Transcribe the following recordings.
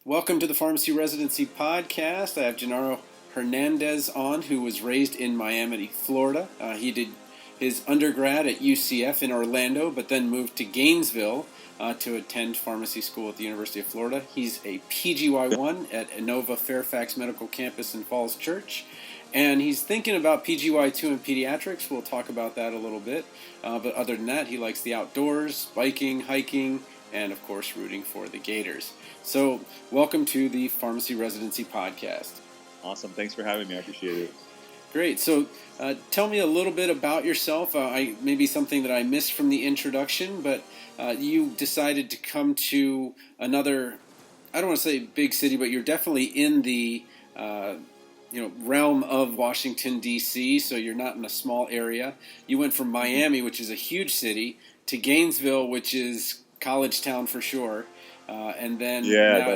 Welcome to the Pharmacy Residency Podcast. I have Gennaro Hernandez on, who was raised in Miami, Florida. He did his undergrad at UCF in Orlando, but then moved to Gainesville to attend pharmacy school at the University of Florida. He's a PGY1 at Inova Fairfax Medical Campus in Falls Church. And he's thinking about PGY2 and pediatrics. We'll talk about that a little bit. But other than that, he likes the outdoors, biking, hiking, and of course rooting for the Gators. So welcome to the Pharmacy Residency Podcast. Awesome. Thanks for having me. I appreciate it. Great. So tell me a little bit about yourself. Maybe something that I missed from the introduction, but you decided to come to another, I don't want to say big city, but you're definitely in the realm of Washington, D.C., so you're not in a small area. You went from Miami, which is a huge city, to Gainesville, which is college town for sure. And then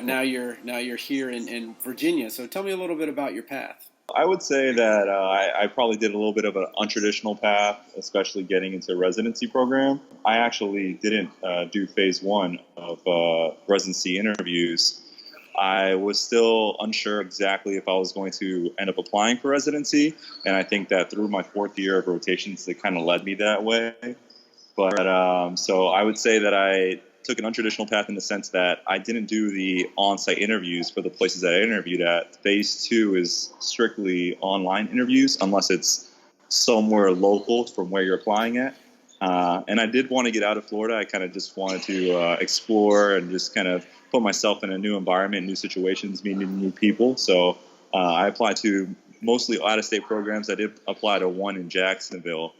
now you're here in Virginia. So tell me a little bit about your path. I would say that I probably did a little bit of an untraditional path, especially getting into a residency program. I actually didn't do phase one of residency interviews. I was still unsure exactly if I was going to end up applying for residency, and I think that through my fourth year of rotations, it kind of led me that way. But so I would say that I took an untraditional path in the sense that I didn't do the on-site interviews for the places that I interviewed at. Phase two is strictly online interviews unless it's somewhere local from where you're applying at. And I did want to get out of Florida. I kind of just wanted to explore and just kind of put myself in a new environment, new situations, meeting new people. So I applied to mostly out-of-state programs. I did apply to one in Jacksonville.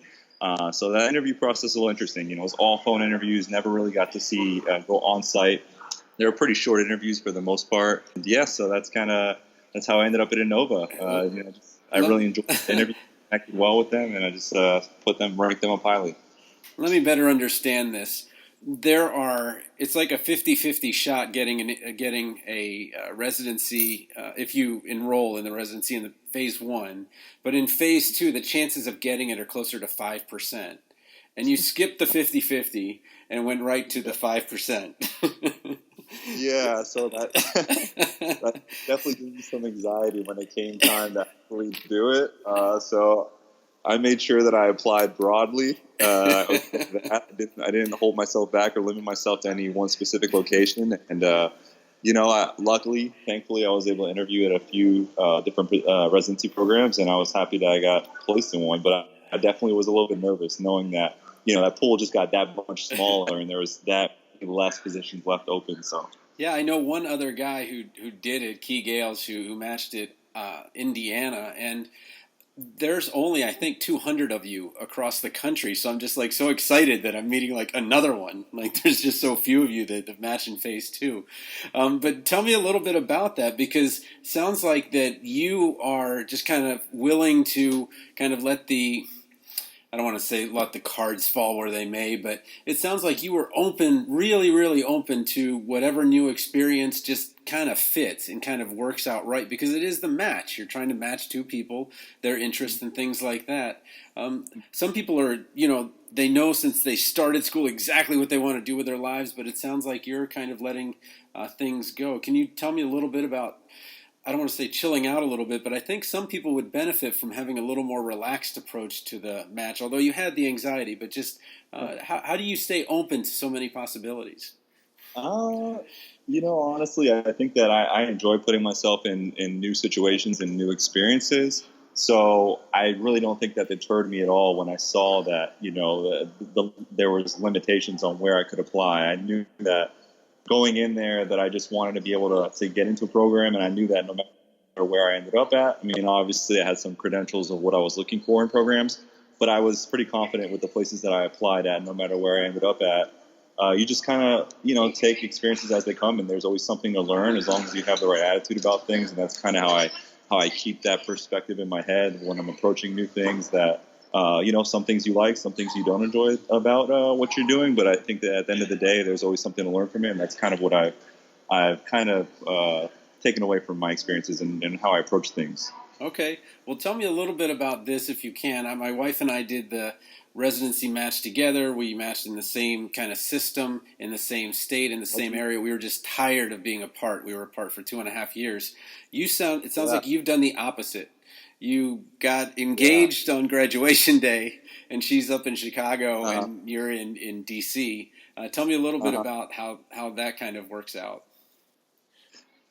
So that interview process was a little interesting. It was all phone interviews, never really got to see go on site. They were pretty short interviews for the most part. And yeah, so that's how I ended up at Inova. I really enjoyed the interview, connected well with them, and I just ranked them a pilot. Let me better understand this. It's like a 50-50 shot getting a residency if you enroll in the residency in the phase one. But in phase two, the chances of getting it are closer to 5%. And you skipped the 50-50 and went right to the 5%. Yeah, so that definitely gave me some anxiety when it came time to actually do it. So I made sure that I applied broadly. I didn't hold myself back or limit myself to any one specific location. And, luckily, thankfully, I was able to interview at a few different residency programs, and I was happy that I got placed in one. But I definitely was a little bit nervous knowing that, that pool just got that much smaller and there was that less positions left open. So yeah, I know one other guy who did it, Key Gales, who matched it, Indiana, and there's only, I think, 200 of you across the country. So I'm just so excited that I'm meeting another one. There's just so few of you that match in phase two. But tell me a little bit about that, because it sounds like that you are just kind of willing to kind of I don't want to say let the cards fall where they may, but it sounds like you were open, really, really open to whatever new experience just kind of fits and kind of works out right, because it is the match. You're trying to match two people, their interests and things like that. Some people are, they know since they started school exactly what they want to do with their lives, but it sounds like you're kind of letting things go. Can you tell me a little bit about, I don't want to say chilling out a little bit, but I think some people would benefit from having a little more relaxed approach to the match, although you had the anxiety, but just how do you stay open to so many possibilities? Honestly, I think that I enjoy putting myself in new situations and new experiences. So I really don't think that deterred me at all when I saw that, there was limitations on where I could apply. I knew that going in there that I just wanted to be able to get into a program, and I knew that no matter where I ended up at, obviously I had some credentials of what I was looking for in programs, but I was pretty confident with the places that I applied at, no matter where I ended up at. You just kind of, take experiences as they come, and there's always something to learn as long as you have the right attitude about things, and that's kind of how I keep that perspective in my head when I'm approaching new things, that some things you like, some things you don't enjoy about what you're doing. But I think that at the end of the day, there's always something to learn from it. And that's kind of what I've kind of taken away from my experiences and how I approach things. Okay. Well, tell me a little bit about this if you can. My wife and I did residency match together. We matched in the same kind of system, in the same state, in the same area. We were just tired of being apart. We were apart for 2.5 years. It sounds like you've done the opposite. You got engaged on graduation day, and she's up in Chicago, and you're in DC. Tell me a little bit about how that kind of works out.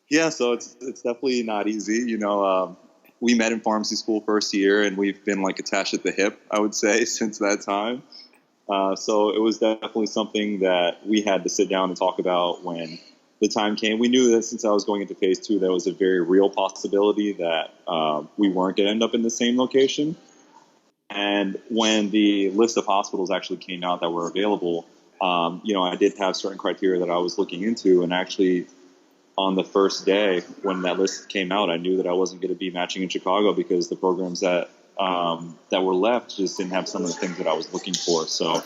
Yeah, so it's definitely not easy. We met in pharmacy school first year, and we've been like attached at the hip, I would say, since that time. So it was definitely something that we had to sit down and talk about when the time came. We knew that since I was going into phase 2, there was a very real possibility that we weren't going to end up in the same location. And when the list of hospitals actually came out that were available, I did have certain criteria that I was looking into, and actually on the first day when that list came out, I knew that I wasn't going to be matching in Chicago because the programs that were left just didn't have some of the things that I was looking for. So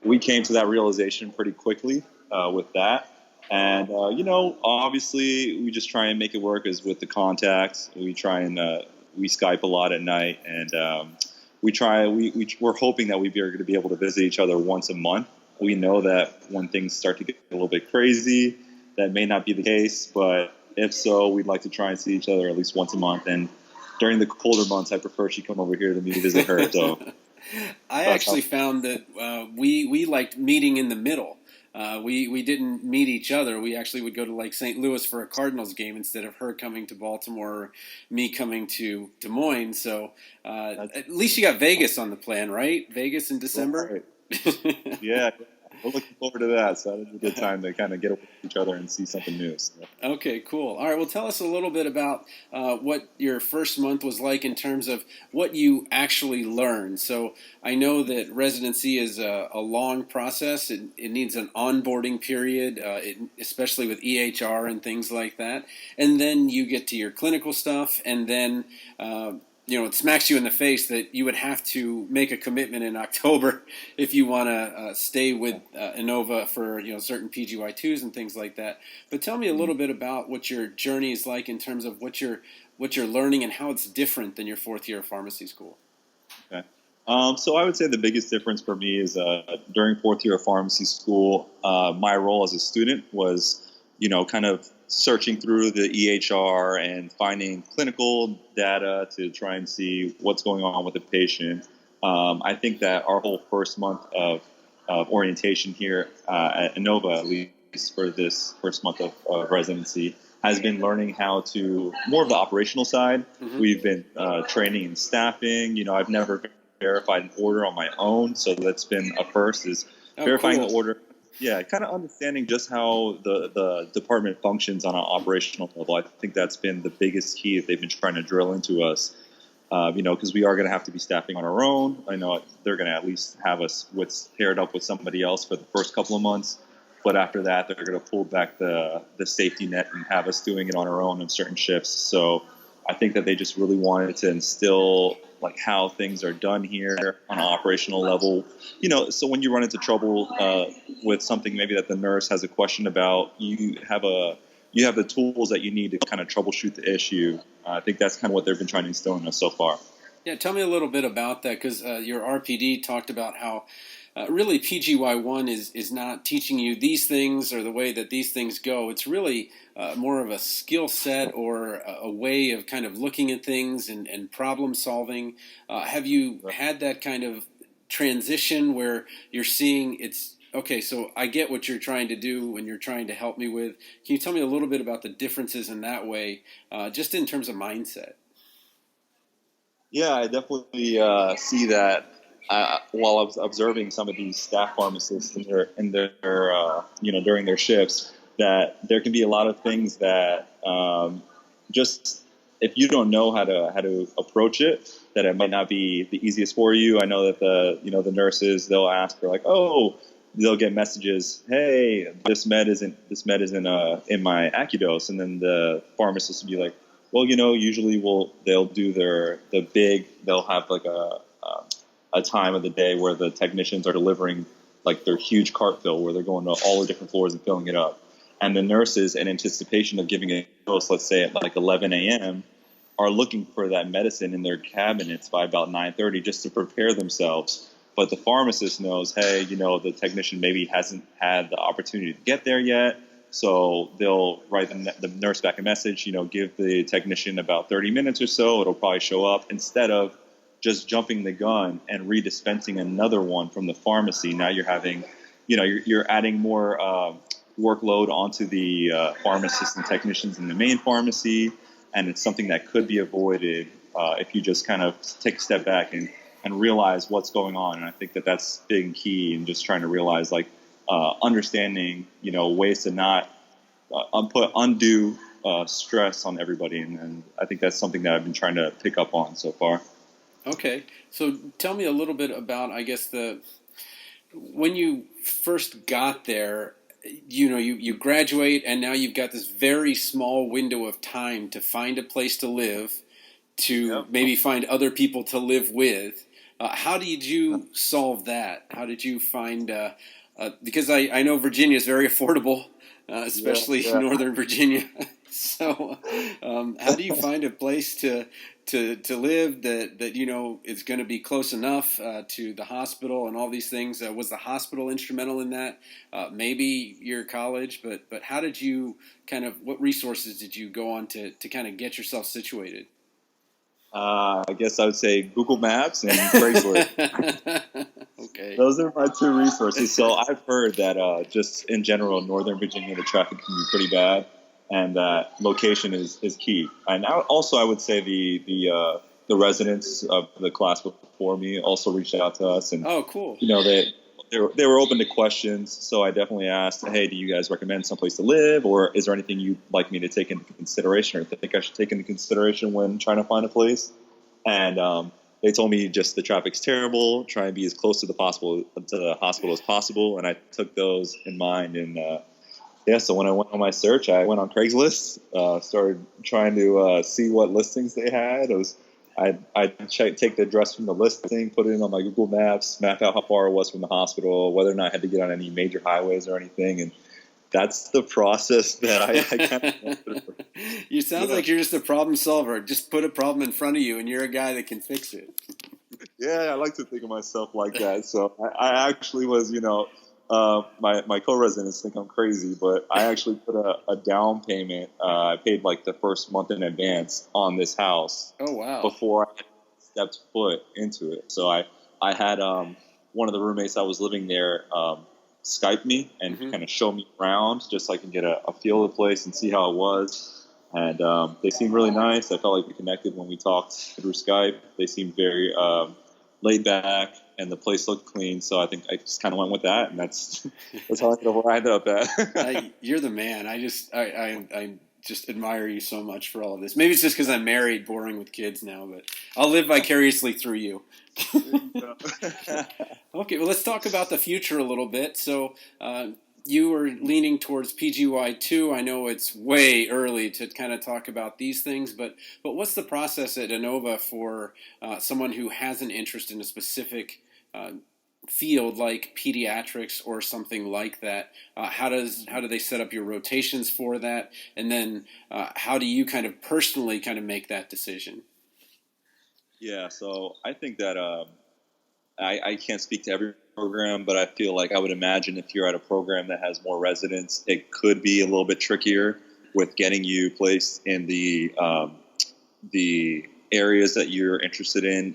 we came to that realization pretty quickly with that. And, obviously we just try and make it work as with the contacts. We try and we Skype a lot at night, and we're hoping that we're going to be able to visit each other once a month. We know that when things start to get a little bit crazy, that may not be the case, but if so, we'd like to try and see each other at least once a month. And during the colder months, I prefer she come over here to me to visit her. So I actually found that we liked meeting in the middle. We didn't meet each other. We actually would go to like St. Louis for a Cardinals game instead of her coming to Baltimore or me coming to Des Moines. So at least you got Vegas on the plan, right? Vegas in December? Right. Yeah. We're looking forward to that. So that'll be a good time to kind of get away with each other and see something new. So. Okay, cool. All right, well, tell us a little bit about what your first month was like in terms of what you actually learned. So I know that residency is a long process. It needs an onboarding period, especially with EHR and things like that. And then you get to your clinical stuff, and then it smacks you in the face that you would have to make a commitment in October if you want to stay with Inova for certain PGY2s and things like that. But tell me a little bit about what your journey is like in terms of what you're learning and how it's different than your fourth year of pharmacy school. Okay. So I would say the biggest difference for me is during fourth year of pharmacy school, my role as a student was kind of searching through the EHR and finding clinical data to try and see what's going on with the patient. I think that our whole first month of orientation here at Inova, at least for this first month of residency, has been learning how to more of the operational side. Mm-hmm. We've been training and staffing. I've never verified an order on my own, so that's been a first, is verifying the order. Yeah, kind of understanding just how the department functions on an operational level. I think that's been the biggest key that they've been trying to drill into us, because we are going to have to be staffing on our own. I know they're going to at least have us paired up with somebody else for the first couple of months. But after that, they're going to pull back the safety net and have us doing it on our own in certain shifts. So I think that they just really wanted to instill like how things are done here on an operational level. So when you run into trouble with something maybe that the nurse has a question about, you have the tools that you need to kind of troubleshoot the issue. I think that's kind of what they've been trying to instill in us so far. Yeah, tell me a little bit about that, because your RPD talked about how really PGY1 is not teaching you these things or the way that these things go. It's really more of a skill set or a way of kind of looking at things and problem solving. Have you had that kind of transition where you're seeing okay, so I get what you're trying to do and you're trying to help me with. Can you tell me a little bit about the differences in that way, just in terms of mindset? Yeah, I definitely see that while I was observing some of these staff pharmacists in their during their shifts, that there can be a lot of things that just if you don't know how to approach it, that it might not be the easiest for you. I know that the nurses, they'll ask for they'll get messages, hey, this med isn't in my AccuDose, and then the pharmacist will be like, well, usually they'll do they'll have like a time of the day where the technicians are delivering like their huge cart fill where they're going to all the different floors and filling it up. And the nurses, in anticipation of giving a dose, let's say at like 11 a.m., are looking for that medicine in their cabinets by about 9:30 just to prepare themselves but the pharmacist knows, hey, the technician maybe hasn't had the opportunity to get there yet. So they'll write the nurse back a message, give the technician about 30 minutes or so. It'll probably show up, instead of just jumping the gun and redispensing another one from the pharmacy. Now you're having, you're adding more workload onto the pharmacists and technicians in the main pharmacy. And it's something that could be avoided if you just kind of take a step back and realize what's going on. And I think that that's big and key, and just trying to realize, understanding, ways to not put undue stress on everybody. And I think that's something that I've been trying to pick up on so far. Okay. So tell me a little bit about, I guess, when you first got there, you graduate, and now you've got this very small window of time to find a place to live, to maybe find other people to live with. How did you solve that? How did you find, because I know Virginia is very affordable, especially Northern Virginia. So how do you find a place to live that is going to be close enough to the hospital and all these things? Was the hospital instrumental in that? Maybe your college, but how did you what resources did you go on to kind of get yourself situated? I guess I would say Google Maps and Craigslist. Okay. Those are my two resources. So I've heard that just in general, Northern Virginia, the traffic can be pretty bad, and that location is key. And also, I would say the residents of the class before me also reached out to us, and oh, cool. They were open to questions. So I definitely asked, hey, do you guys recommend someplace to live, or is there anything you'd like me to take into consideration, or think I should take into consideration when trying to find a place? And they told me just the traffic's terrible, try and be as close to the hospital as possible. And I took those in mind. And so when I went on my search, I went on Craigslist, started trying to see what listings they had. I'd take the address from the listing, put it in on my Google Maps, map out how far it was from the hospital, whether or not I had to get on any major highways or anything. And that's the process that I kind of went through. You sound like you're just a problem solver. Just put a problem in front of you, and you're a guy that can fix it. Yeah, I like to think of myself like that. So I actually was, my co-residents think I'm crazy, but I actually put a down payment. I paid like the first month in advance on this house. Oh, wow. Before I stepped foot into it. So I had one of the roommates that was living there Skype me and kind of show me around, just so I can get a feel of the place and see how it was. And they seemed really nice. I felt like we connected when we talked through Skype. They seemed very laid back, and the place looked clean. So I think I just kind of went with that, and that's how I ended up at. You're the man. I just admire you so much for all of this. Maybe it's just because I'm married, boring with kids now, but I'll live vicariously through you. Okay, well, let's talk about the future a little bit. So you are leaning towards PGY2. I know it's way early to kind of talk about these things, but what's the process at Inova for someone who has an interest in a specific field like pediatrics or something like that? How do they set up your rotations for that? And then how do you kind of personally make that decision? Yeah, so I think that I can't speak to every program, but I feel like I would imagine if you're at a program that has more residents, it could be a little bit trickier with getting you placed in the areas that you're interested in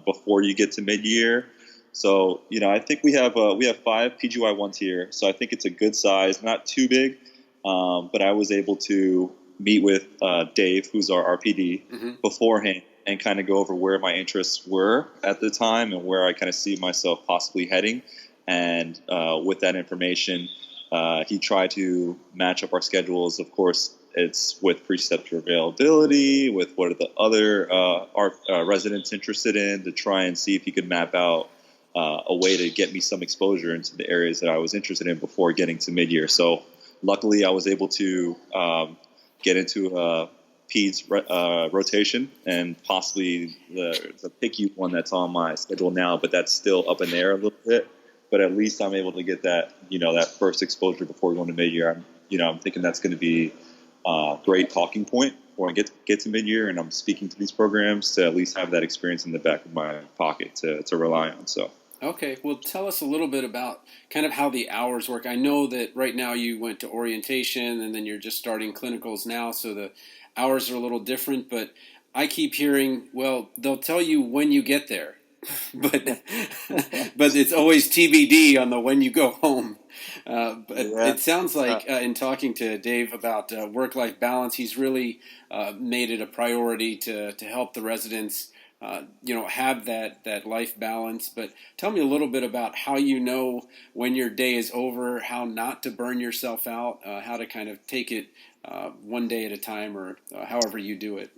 before you get to mid-year. So, I think we have 5 PGY1s here, so I think it's a good size, not too big, but I was able to meet with Dave, who's our RPD, beforehand, and kind of go over where my interests were at the time and where I kind of see myself possibly heading. And with that information, he tried to match up our schedules. Of course, it's with preceptor availability, with what are the other our residents interested in, to try and see if he could map out a way to get me some exposure into the areas that I was interested in before getting to mid-year. So luckily, I was able to get into a PEDS rotation, and possibly the PICU one that's on my schedule now, but that's still up in the air a little bit. But at least I'm able to get that, that first exposure before going to mid-year. I'm thinking that's going to be a great talking point when I get to mid-year, and I'm speaking to these programs to at least have that experience in the back of my pocket to rely on. So Okay, well, tell us a little bit about kind of how the hours work. I know that right now you went to orientation and then you're just starting clinicals now, so the hours are a little different. But I keep hearing, well, they'll tell you when you get there, but but it's always TBD on the when you go home. But Yeah. it sounds Uh, like in talking to Dave about work-life balance, he's really made it a priority to help the residents, have that life balance. But tell me a little bit about how you know when your day is over, how not to burn yourself out, how to kind of take it one day at a time, or however you do it.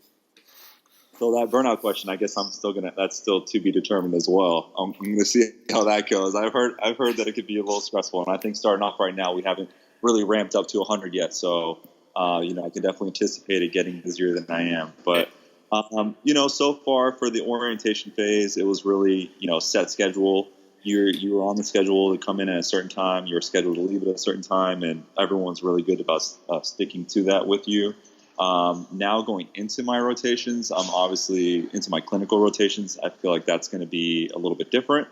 so that burnout question, I guess that's still to be determined as well. I'm gonna see how that goes. I've heard that it could be a little stressful, and I think starting off right now, we haven't really ramped up to 100 yet. So, I can definitely anticipate it getting busier than I am. But, so far for the orientation phase, it was really, set schedule. You were on the schedule to come in at a certain time. You were scheduled to leave at a certain time, and everyone's really good about sticking to that with you. Now going into my rotations, I'm obviously into my clinical rotations. I feel like that's going to be a little bit different.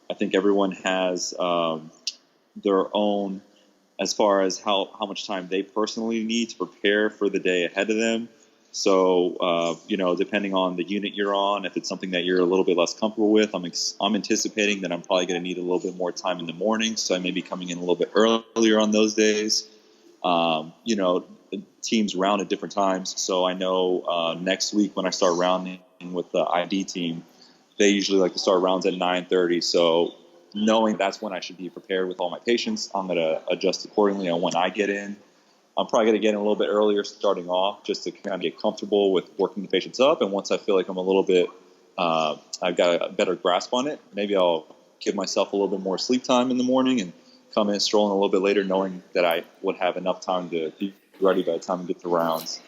I think everyone has their own, as far as how much time they personally need to prepare for the day ahead of them. So, depending on the unit you're on, if it's something that you're a little bit less comfortable with, I'm anticipating that I'm probably going to need a little bit more time in the morning. So I may be coming in a little bit earlier on those days. Teams round at different times. So I know next week when I start rounding with the ID team, they usually like to start rounds at 9:30. So knowing that's when I should be prepared with all my patients, I'm going to adjust accordingly on when I get in. I'm probably going to get in a little bit earlier starting off just to kind of get comfortable with working the patients up. And once I feel like I'm a little bit, I've got a better grasp on it, maybe I'll give myself a little bit more sleep time in the morning and come in strolling a little bit later, knowing that I would have enough time to be ready by the time we get to rounds.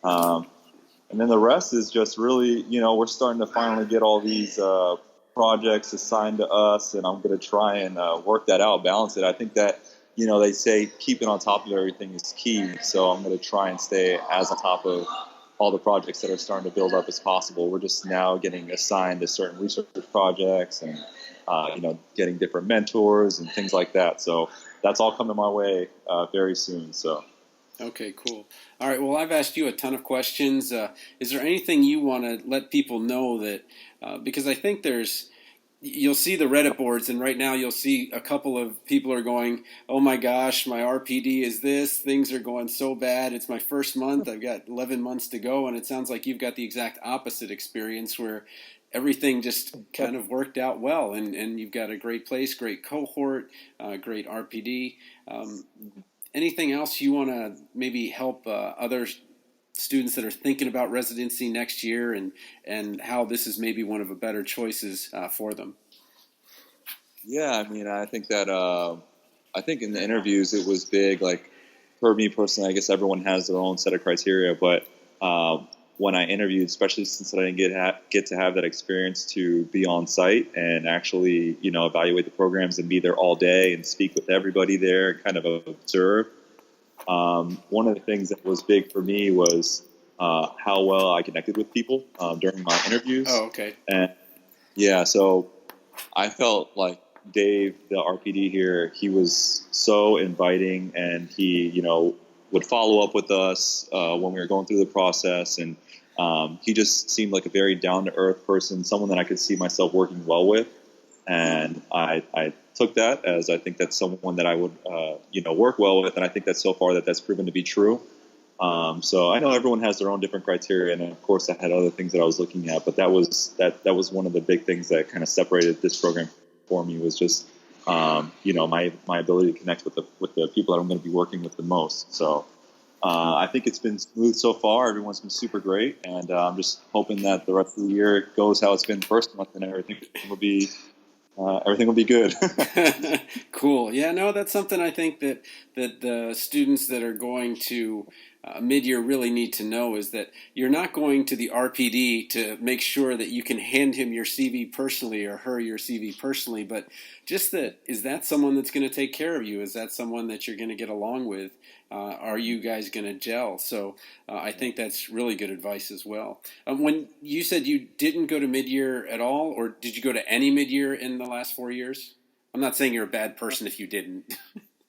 Um, and then the rest is just really, we're starting to finally get all these projects assigned to us, and I'm going to try and work that out, balance it. I think that, they say keeping on top of everything is key. So I'm going to try and stay as on top of all the projects that are starting to build up as possible. We're just now getting assigned to certain research projects and, getting different mentors and things like that. So that's all coming my way very soon. So. Okay, cool. All right. Well, I've asked you a ton of questions. Is there anything you want to let people know that, because I think you'll see the Reddit boards, and right now you'll see a couple of people are going, oh my gosh, my RPD is this. Things are going so bad. It's my first month. I've got 11 months to go. And it sounds like you've got the exact opposite experience where everything just kind of worked out well. And you've got a great place, great cohort, great RPD. Anything else you want to maybe help other students that are thinking about residency next year, and how this is maybe one of the better choices for them? Yeah, I mean, I think in the interviews it was big. Like for me personally, I guess everyone has their own set of criteria, but when I interviewed, especially since I didn't get to have that experience to be on site and actually, evaluate the programs and be there all day and speak with everybody there and kind of observe. One of the things that was big for me was how well I connected with people during my interviews. Oh, okay. And yeah, so I felt like Dave, the RPD here, he was so inviting, and he, would follow up with us when we were going through the process, and he just seemed like a very down to earth person, someone that I could see myself working well with, and I took that as I think that's someone that I would, work well with, and I think that so far that's proven to be true. So I know everyone has their own different criteria, and of course I had other things that I was looking at, but that was one of the big things that kind of separated this program for me, was just my ability to connect with the people that I'm going to be working with the most. So I think it's been smooth so far. Everyone's been super great, and I'm just hoping that the rest of the year goes how it's been the first month, and everything will be good. Cool. Yeah, no, that's something I think that the students that are going to mid-year really need to know, is that you're not going to the RPD to make sure that you can hand him your CV personally or her your CV personally, but just that, is that someone that's going to take care of you? Is that someone that you're going to get along with? Are you guys going to gel? So I think that's really good advice as well. When you said you didn't go to mid-year at all, or did you go to any mid-year in the last 4 years? I'm not saying you're a bad person if you didn't.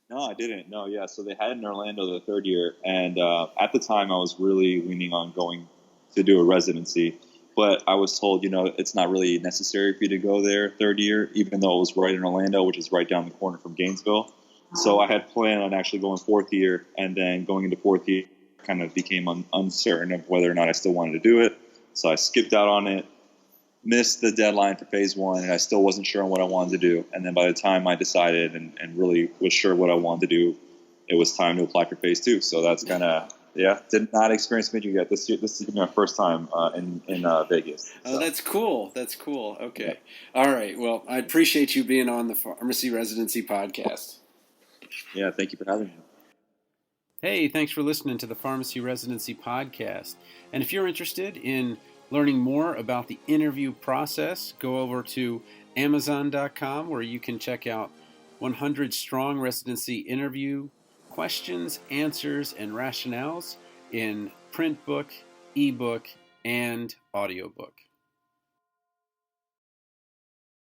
No, I didn't. No, yeah. So they had it in Orlando the third year, and at the time I was really leaning on going to do a residency, but I was told, it's not really necessary for you to go there third year, even though it was right in Orlando, which is right down the corner from Gainesville. So I had planned on actually going fourth year, and then going into fourth year, kind of became uncertain of whether or not I still wanted to do it. So I skipped out on it, missed the deadline for phase one, and I still wasn't sure on what I wanted to do. And then by the time I decided and really was sure what I wanted to do, it was time to apply for phase two. So that's kind of, did not experience mid-year yet. This year, this is my first time in Vegas. So. Oh, that's cool. That's cool. Okay. Yeah. All right. Well, I appreciate you being on the Pharmacy Residency podcast. Yeah, thank you for having me. Hey, thanks for listening to the Pharmacy Residency podcast. And if you're interested in learning more about the interview process, go over to Amazon.com where you can check out 100 strong residency interview questions, answers, and rationales in print book, ebook, and audiobook.